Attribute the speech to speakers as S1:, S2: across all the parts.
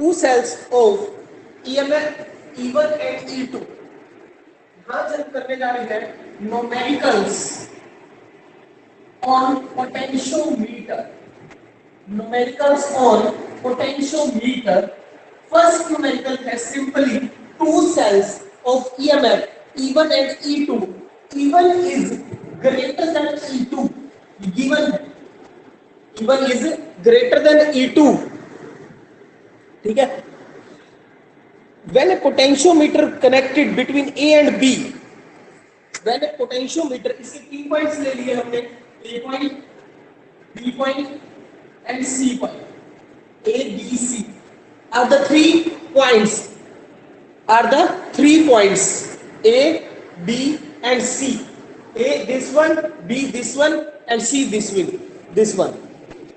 S1: two cells of EMF E1 and E2. यहाँ जब करने जा रहे हैं numericals on potentiometer. Numericals on potentiometer. First numerical है simply two cells of EMF E1 and E2. E1 is greater than E2. Given E1 is greater than E2. ठीक है. When a potentiometer connected between A and B, when a potentiometer, इसके 3 points ले लिए हमने, A point, B point and C point. A, B, C are the 3 points. Are the 3 points A, B and C. A this one, B this one and C this one.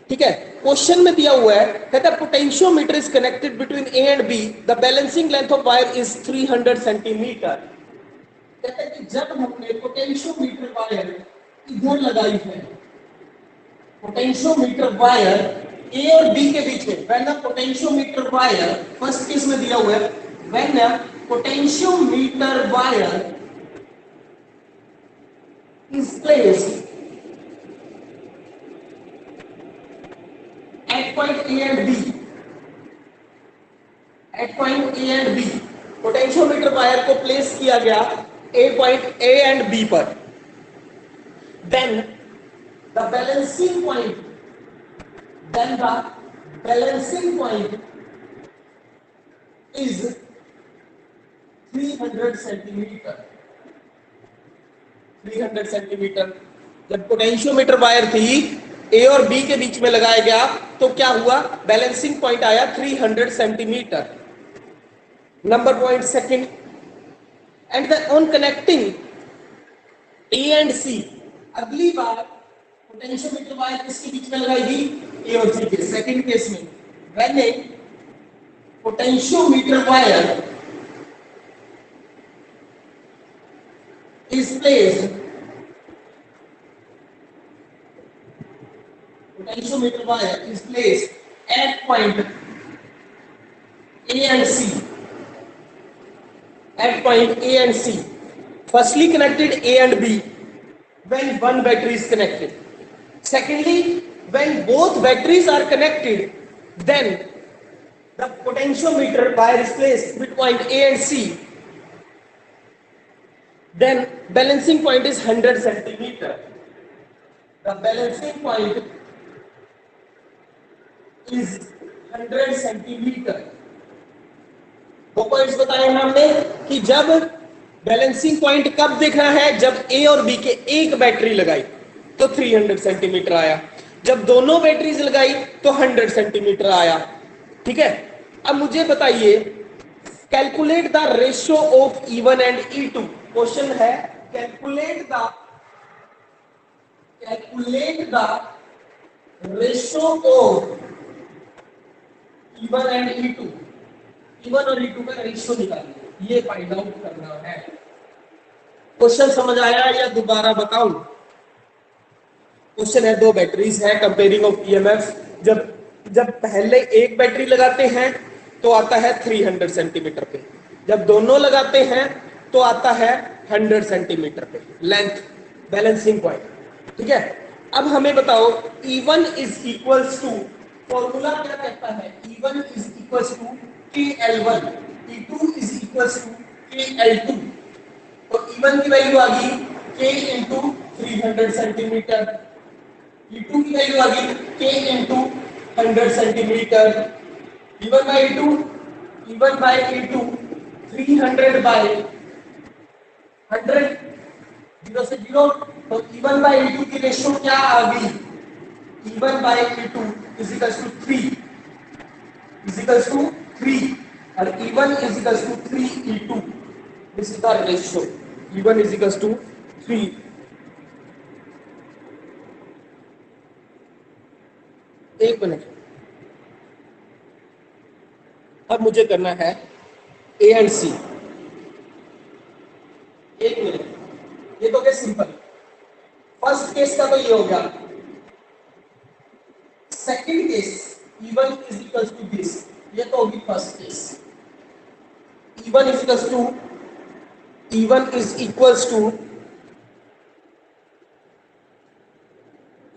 S1: ठीक है. Question में दिया हुआ है, कहता है potentiometer is connected between A and B, the balancing length of wire is 300 centimetre. कहता है कि जब हमने पोटेंशियोमीटर वायर इधर लगाई है, पोटेंशियोमीटर वायर ए और बी के बीच में, when the potentiometer wire, first case में दिया हुआ है, when the potentiometer wire is placed at point A and B, at point A and B, potentiometer wire को प्लेस किया गया पॉइंट A and B पर. Then the balancing point is 300 centimetre. 300 centimetre. जब potentiometer wire थी ए और B के बीच में लगाया गया तो क्या हुआ, बैलेंसिंग पॉइंट आया 300 centimetre. Number point second, and the on connecting A and C, अगली बार पोटेंशियोमीटर वायर किसके बीच में लगाएगी, ए और सी के. सेकंड केस में when A potentiometer wire is placed, potentiometer wire is placed at point A and C. At point A and C, firstly connected A and B when one battery is connected. Secondly, when both batteries are connected, then the potentiometer wire is placed between point A and C. Then balancing point is 100 centimeter. The balancing point is 100 centimetre. 2 points बताए हमने कि जब balancing point कब देखना है, जब ए और B के एक बैटरी लगाई तो 300 सेंटीमीटर आया, जब दोनों बैटरीज लगाई तो 100 सेंटीमीटर आया. ठीक है. अब मुझे बताइए, calculate the ratio of E1 and E2. Question है calculate the ratio of E1 and E2. E1 और E2 का रेशियो निकालिए, ये फाइंड आउट करना है. क्वेश्चन समझ आया या दोबारा बताऊं? क्वेश्चन है, 2 बैटरीज है, कंपेयरिंग ऑफ ईएमएफ. जब पहले एक बैटरी लगाते हैं तो आता है 300 सेंटीमीटर पे, जब दोनों लगाते हैं तो आता है 100 सेंटीमीटर पे लेंथ, बैलेंसिंग पॉइंट. ठीक है. अब हमें बताओ E1 is equals to, formula क्या कहता है, E1 is equals to KL1, E2 is equals to KL2. तो E1 की वैल्यू आ गई K इंटू 300 सेंटीमीटर, E2 की वैल्यू आ गई K into 100 centimetre. E1 by E2 300 by 100, 0 से 0. तो E1 बाई E2 की रेशियो क्या आ गई, E1 by E2 is equals to 3 और E1 is equals to 3E2. This is the ratio. E1 is equals to 3. एक minute. अब मुझे करना है A एंड C. एक मिनट. ये तो क्या सिंपल. फर्स्ट केस का तो ये हो गया. Second case E1 is equals to this. ये तो होगी first case. E1 is equals to E1 is equals to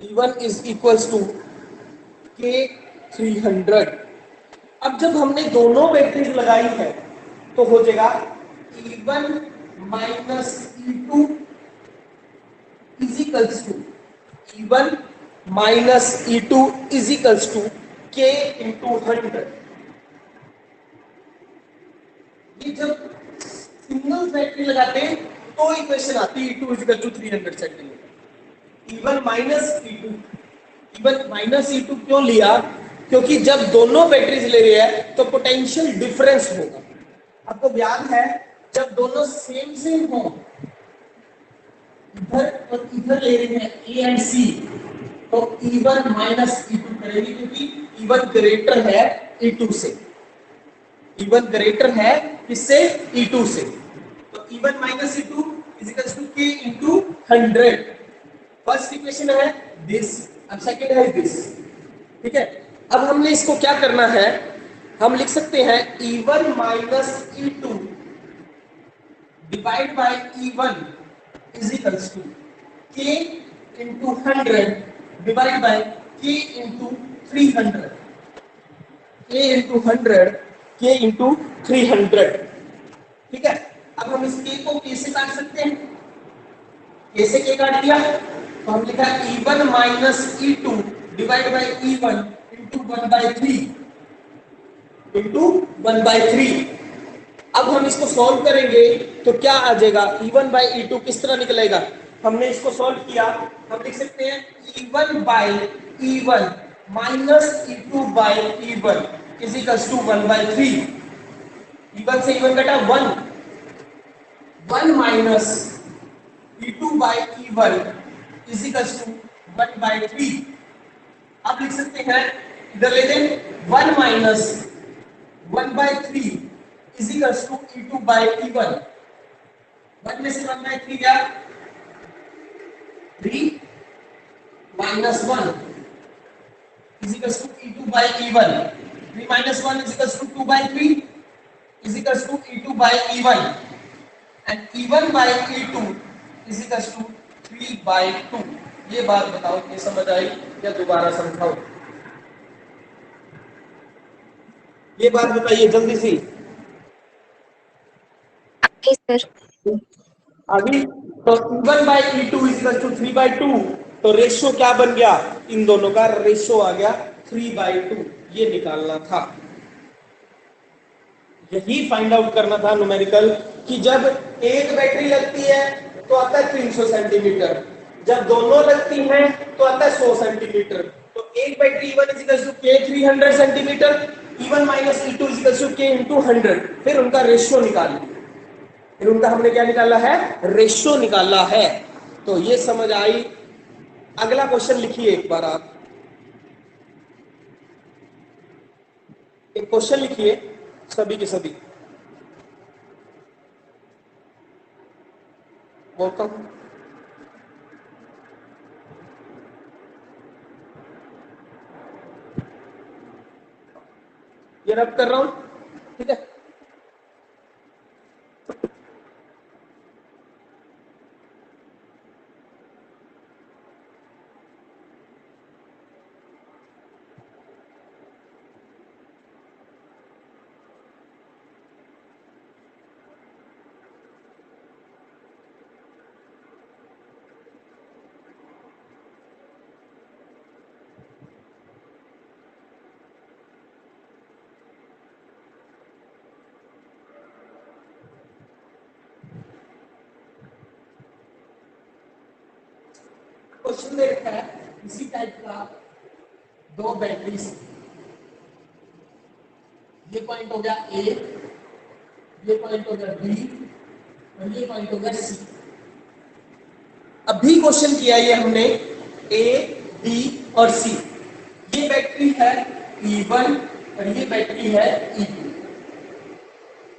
S1: E1 is equals to K 300। अब जब हमने दोनों बैटरीज लगाई है तो हो जाएगा E1 minus E2 is equals to E1 minus E2 is equals to K into 100। ये जब सिंगल बैटरी लगाते हैं तो इक्वेशन आती है E2 is equal to 300 centimetre. E1 minus E2, E1 minus E2 क्यों लिया? क्योंकि जब दोनों बैटरीज ले रहे हैं तो पोटेंशियल डिफरेंस होगा। आपको याद है जब दोनों सेम हो, इधर और इधर ले रहे हैं ए एंड सी, तो E1 माइनस E2 करेगी क्योंकि E1 ग्रेटर है E2 से। E1 ग्रेटर है किससे? E2 से। तो E1 minus E2 is equal to K into 100। First equation है दिस, अब सेकंड है दिस। ठीक है, अब हमने इसको क्या करना है, हम लिख सकते हैं E1 minus E2 divide by E1 is equals to K into 100 divide by K into 300। K into 100 K into 300। ठीक है, अब हम इस K को K से काट सकते हैं। K से K काट दिया तो हम लिखा E1 minus E2 divide by E1 into 1/3 into 1/3। अब हम इसको सॉल्व करेंगे तो क्या आ जाएगा? E1 बाय E2 किस तरह निकलेगा? हमने इसको सॉल्व किया, हम लिख सकते हैं E1 by E1 minus E2 by E1 is equals to 1/3। E1 से E1 घटा 1, 1 minus E2 by E1 is equals to 1/3। अब लिख सकते हैं, इधर ले दें 1 minus 1/3 is equals to E2 by E1। 1 में से 1/3 गया 3 minus 1 is equals to E2 by E1। 3 minus 1 is equals to 2/3 is equals to E2 by E1 and E1 by E2 is equals to 3/2। ये बात बताओ ये समझ आई या दोबारा समझाओ? ये बात बताइए जल्दी से।
S2: सर
S1: अभी तो E1 by E2 is equal to 3/2, तो रेशियो क्या बन गया? इन दोनों का रेशियो आ गया 3/2। ये निकालना था, यही फाइंड आउट करना था न्यूमेरिकल, कि जब एक बैटरी लगती है तो आता है 300 सेंटीमीटर, जब दोनों लगती हैं तो आता है 100 सेंटीमीटर। तो एक battery E1 is equal to K 300 centimetre, E1 minus E2 is equal to K into 100। फिर उनका रेशियो निकालिए, फिर उनका हमने क्या निकाला है? रेशियो निकाला है। तो ये समझ आई। अगला क्वेश्चन लिखिए एक बार आप, एक क्वेश्चन लिखिए सभी के सभी। बोलता हूं ये रब कर रहा हूं, ठीक है। क्वेश्चन दे रखा है इसी टाइप का, दो बैटरीज, ये पॉइंट हो गया ए, ये पॉइंट हो गया बी और ये पॉइंट हो गया सी। अभी क्वेश्चन किया ये हमने ए बी और सी। ये बैटरी है E1 और ये बैटरी है E2।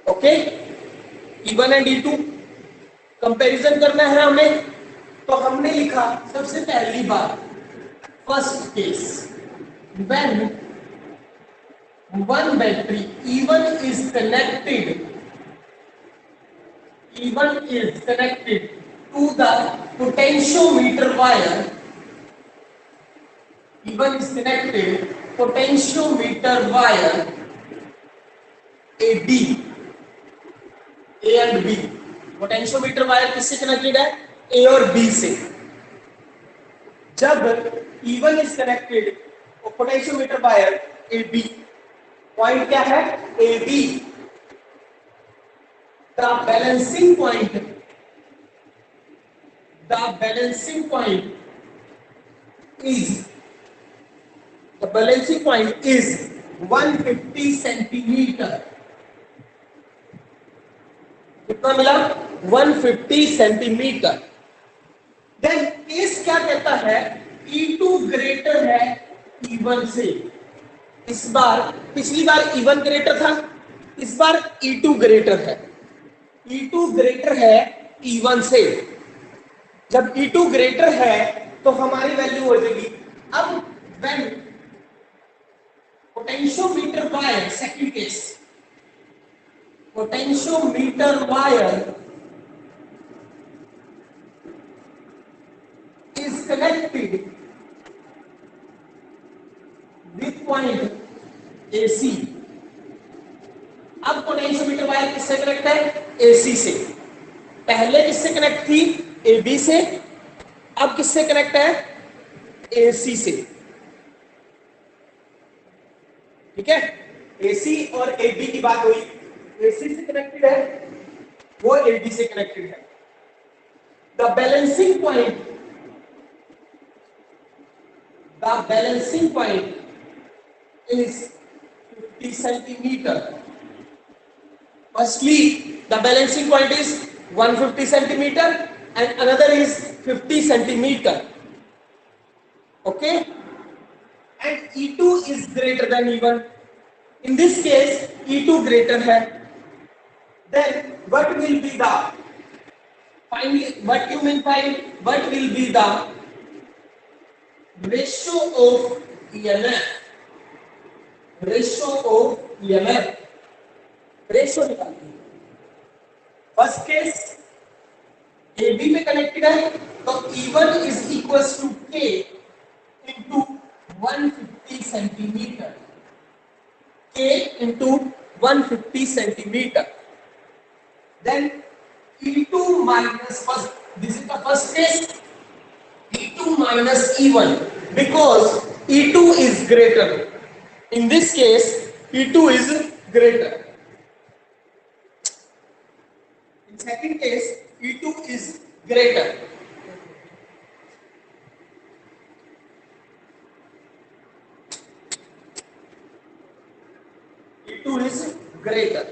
S1: Okay, E1 and E2 comparison करना है हमें, तो हमने लिखा सबसे पहली बात first case, when one battery even is connected to the potentiometer wire, even is connected potentiometer wire AB, A and B. Potentiometer wire किससे कनेक्टेड है? ए और बी से. जब E1 is connected potentiometer wire A B, point क्या है? A B. The balancing point is 150 centimetre. कितना मिला? 150 centimetre. Then case क्या कहता है? E2 ग्रेटर है E1 से. इस बार, पिछली बार E1 ग्रेटर था, इस बार E2 ग्रेटर है. E2 ग्रेटर है E1 से. जब E2 ग्रेटर है तो हमारी वैल्यू हो जाएगी. अब when potentiometer wire, second case, potentiometer wire is connected with point AC. अब पोटेंशियोमीटर वायर किससे कनेक्ट है? AC से. पहले किससे कनेक्ट थी? AB से. अब किससे कनेक्ट है? AC से. ठीक है, AC और AB की बात हुई. AC से कनेक्टेड है, वो AB से कनेक्टेड है. The balancing point is 50 centimeter. Firstly, the balancing point is 150 centimeter and another is 50 centimeter. Okay? And E2 is greater than E1. In this case, E2 greater है. Then what will be the finally what will be the ratio of EMF? Ratio निकालिए. First case AB में connected है तो E1 is equals to K into 150 centimetre. K into 150 centimeter. Then E2 minus first. This is the first case. E2 minus E1 because E2 is greater. In this case, E2 is greater. In second case, E2 is greater. E2 is greater.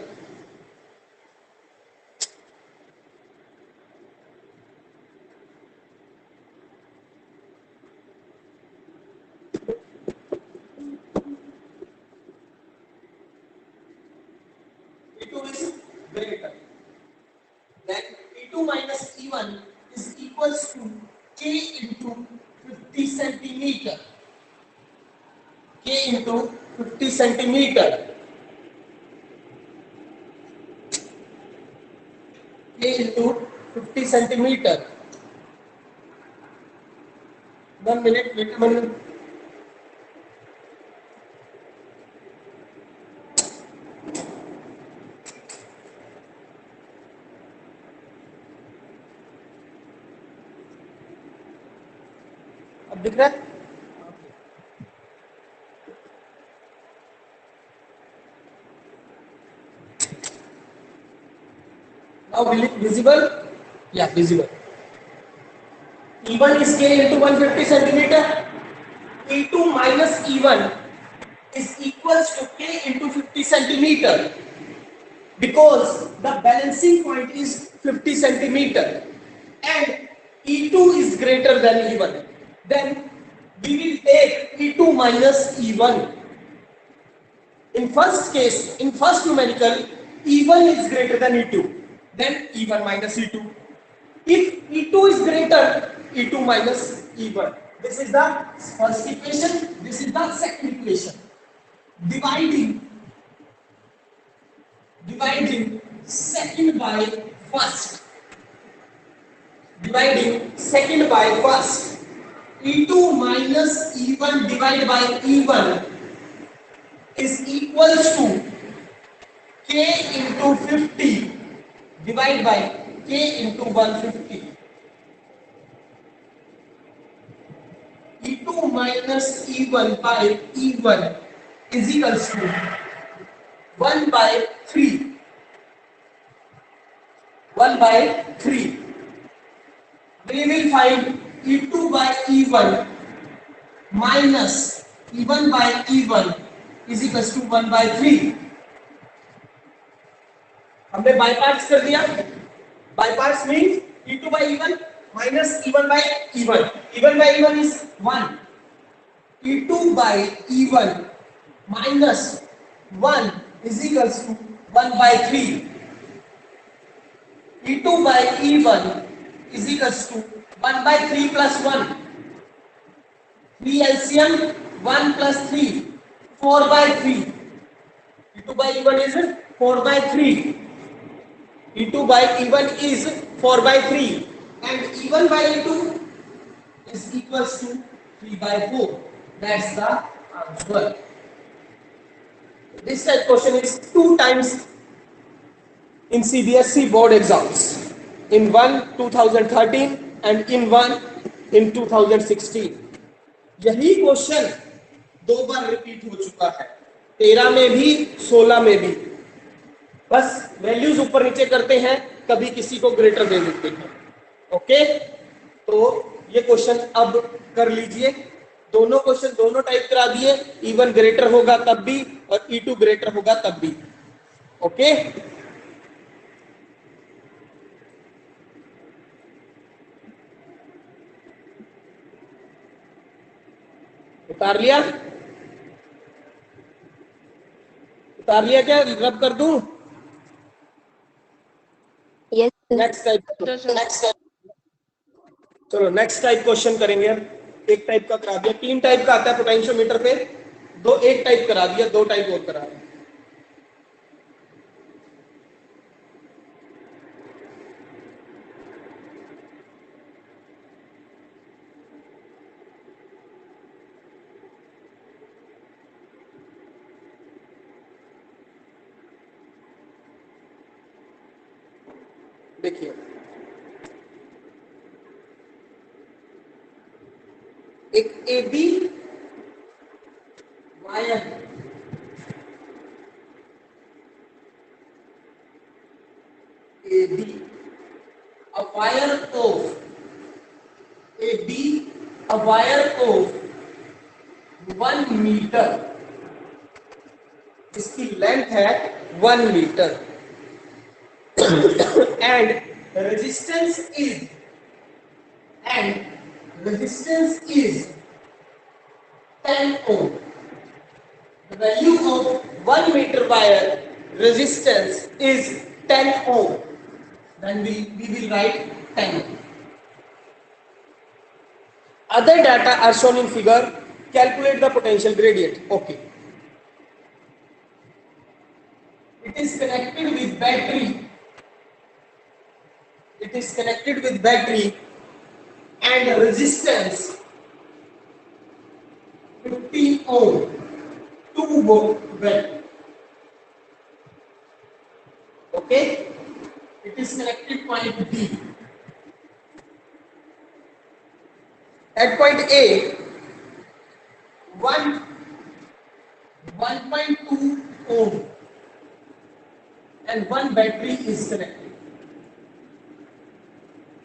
S1: E2 is greater. Then E2 minus E1 is equals to K into 50 centimeter. K into 50 centimeter. K into 50 centimeter. 1 minute, wait a minute. अब दिख रहा है? Now visible? Yeah, visible. E1 is K into 150 centimeter. E2 minus E1 is equals to K into 50 centimeter because the balancing point is 50 centimeter and E2 is greater than E1. Then we will take E2 minus E1. In first case, in first numerical, E1 is greater than E2. Then E1 minus E2. If E2 is greater, E2 minus E1. This is the first equation. This is the second equation. Dividing dividing second by first. Dividing second by first. E2 minus E1 divided by E1 is equals to K into 50 divided by K into 150. E2 minus E1 by E1 is equals to 1 by 3. 1 by 3. We will find E2 by E1 minus E1 by E1 is equals to 1 by 3. हमने by parts कर दिया. By parts means E2 by E1 minus E1 by E1. E1 by E1 is 1. E2 by E1 minus 1 is equals to 1 by 3. E2 by E1 is equals to 1 by 3 plus 1. 3 LCM 1 plus 3 4 by 3. E2 by E1 is 4 by 3. E2 by E1 is 4 by 3 and E1 by E2 is equals to 3 by 4. That's the answer. This type question is 2 times in CBSE board exams. In one 2013 and in one in 2016. यही question 2 बार repeat हो चुका है, 13 में भी 16 में भी. बस values ऊपर नीचे करते हैं, कभी किसी को ग्रेटर दे देते हैं. ओके, तो ये क्वेश्चन अब कर लीजिए. दोनों क्वेश्चन दोनों टाइप करा दिए. E1 ग्रेटर होगा तब भी और E2 ग्रेटर होगा तब भी. ओके, उतार लिया? उतार लिया क्या? रब कर दूं?
S2: Yes, sir.
S1: Next type. चलो नेक्स्ट टाइप क्वेश्चन करेंगे. अब एक टाइप का करा दिया, 3 टाइप का आता है पोटेंशियोमीटर पे. एक टाइप करा दिया, 2 टाइप और करा दिया. देखिए, एक AB wire AB, a wire of AB, a wire of 1 metre. इसकी लेंथ है 1 metre and resistance is 10 ohm. The value of 1 meter wire resistance is 10 ohm. Then we will write 10. Other data are shown in figure. Calculate the potential gradient. Okay. It is connected with battery. It is connected with battery and resistance 15 ohm. 2 volt battery. Okay. It is connected point B. At point A, 1.2 ohm and 1 battery is connected.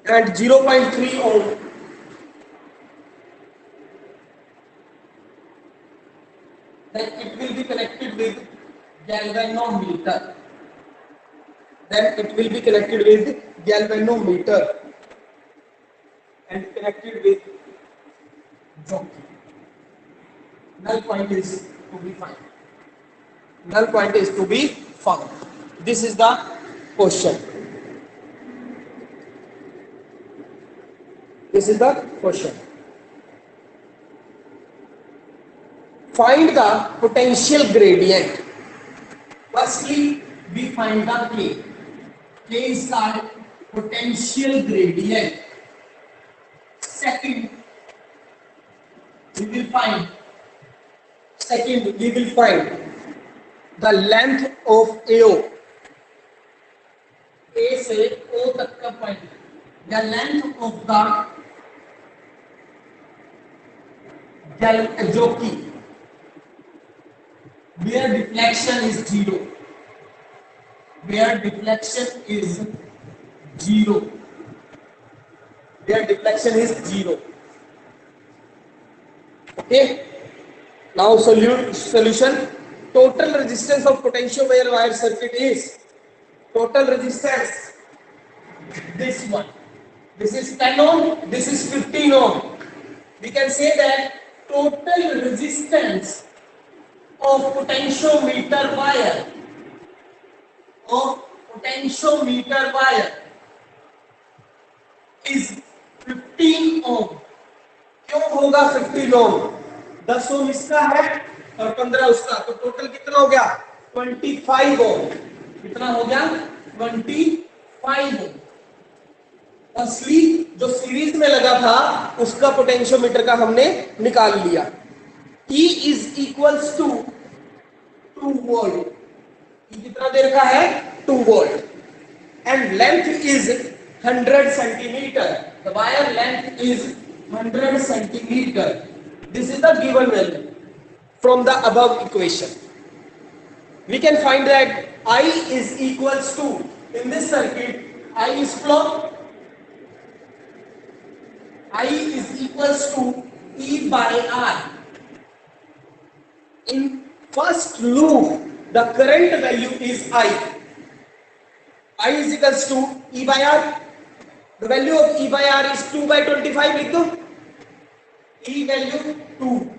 S1: And 0.3 ohm then it will be connected with galvanometer. And connected with jockey. Null point is to be found. Null point is to be found. This is the question. This is the question. Find the potential gradient. Firstly, we find the K. K is called potential gradient. Second, we will find the length of AO. A से O तक का point, the length of the जो कि where deflection is zero, where deflection is zero, where deflection is zero. Okay, now solution. Total resistance of potentiometer wire circuit is, total resistance, this one, this is 10 ohm, this is 15 ohm. We can say that total resistance of potentiometer wire, is 15 ohm. क्यों होगा 15 ओम? 10 ओम इसका है और 15 उसका, तो total कितना हो गया? 25 ओम. कितना हो गया? 25 ओम. असली जो सीरीज में लगा था उसका पोटेंशियोमीटर का हमने निकाल लिया. E is equals to 2 volt. E कितना देर का है? 2 volt. And length is 100 centimetre. The wire length is 100 centimeter. This is the given value from the above equation. We can find that I is equals to, in this circuit, I is flow. I is equals to E by R. In first loop, the current value is I. I is equals to E by R. The value of E by R is 2 by 25. लिख दो. E value 2,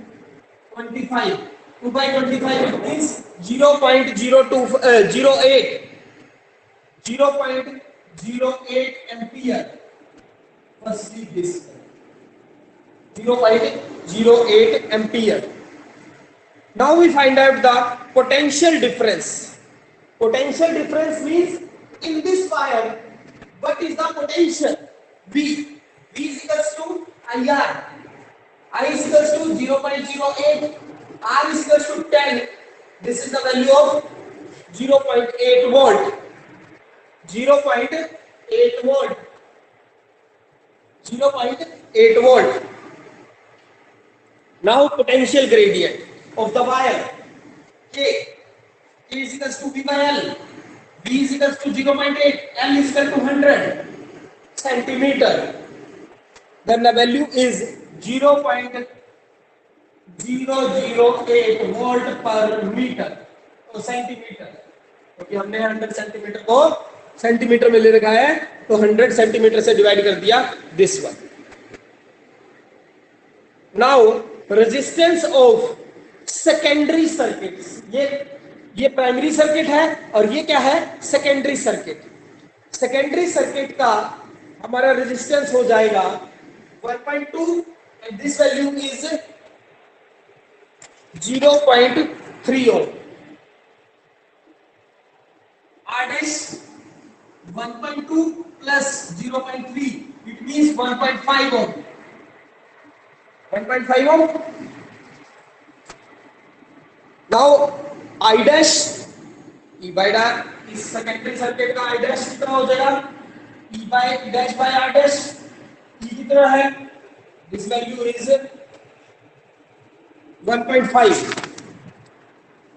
S1: 25. 2 by 25 it means 0.08 ampere. Firstly this 0.08 ampere. Now we find out the potential difference. Potential difference means in this wire, what is the potential? V. V is equals to IR. I is equals to 0.08. R is equals to 10. This is the value of 0.8 volt. 0.8 volt. 0.8 volt. Now potential gradient of the wire. K. K is equals to V by L. V is equals to 0.8. L is equal to 100 centimeter. Then the value is 0.008 volt पर metre, तो centimetre, क्योंकि हमने 100 centimetre को centimetre में ले रखा है, तो 100 सेंटीमीटर से डिवाइड कर दिया this one. Now resistance of secondary circuits. ये प्राइमरी सर्किट है और ये क्या है? Secondary circuit. सेकेंडरी सर्किट का हमारा रेजिस्टेंस हो जाएगा 1.2 and this value is 0.3 ohm. R dash 1.2 plus 0.3, it means 1.5 ohm. 1.5 ohm. Now I dash, E by R, इस सेकेंडरी सर्किट का I dash कितना हो जाएगा? E dash by R dash. E कितना है? This value is 1.5.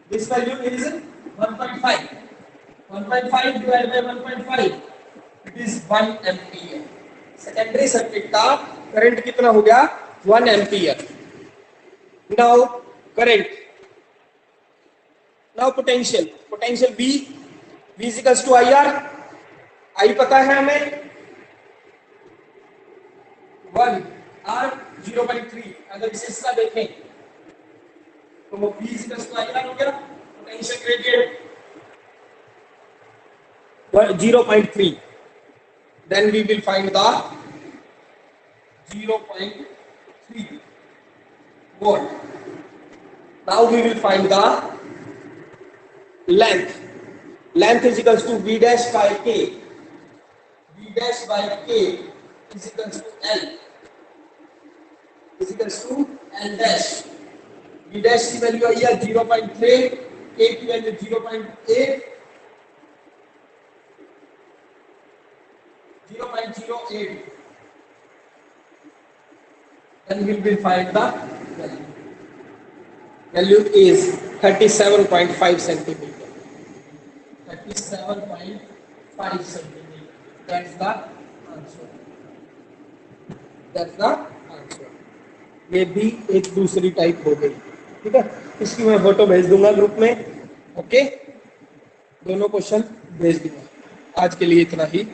S1: This value is 1.5. 1.5 divided by 1.5. It is 1 ampere. Secondary circuit का current कितना हो गया? 1 ampere. Now current. Now potential. Potential V. V is equals to IR. I पता है हमें. 1 R 0.3. अगर इसे इसका देखें तो वो V is equals to IR हो गया. Potential gradient 0.3. Then we will find the 0.3 volt. Now we will find the length. Length is equals to v dash by k, v dash by k is equals to l, is equals to l dash. v dash की value आई है 0.3, k की value 0.8, 0.08, then we will find the value. Value is 37.5 centimeter. 37.5 centimeter. That's the answer. That's the answer. ये भी एक दूसरी type हो गई, ठीक है। इसकी मैं फोटो भेज दूंगा ग्रुप में, ओके। दोनों क्वेश्चन भेज दूंगा। आज के लिए इतना ही।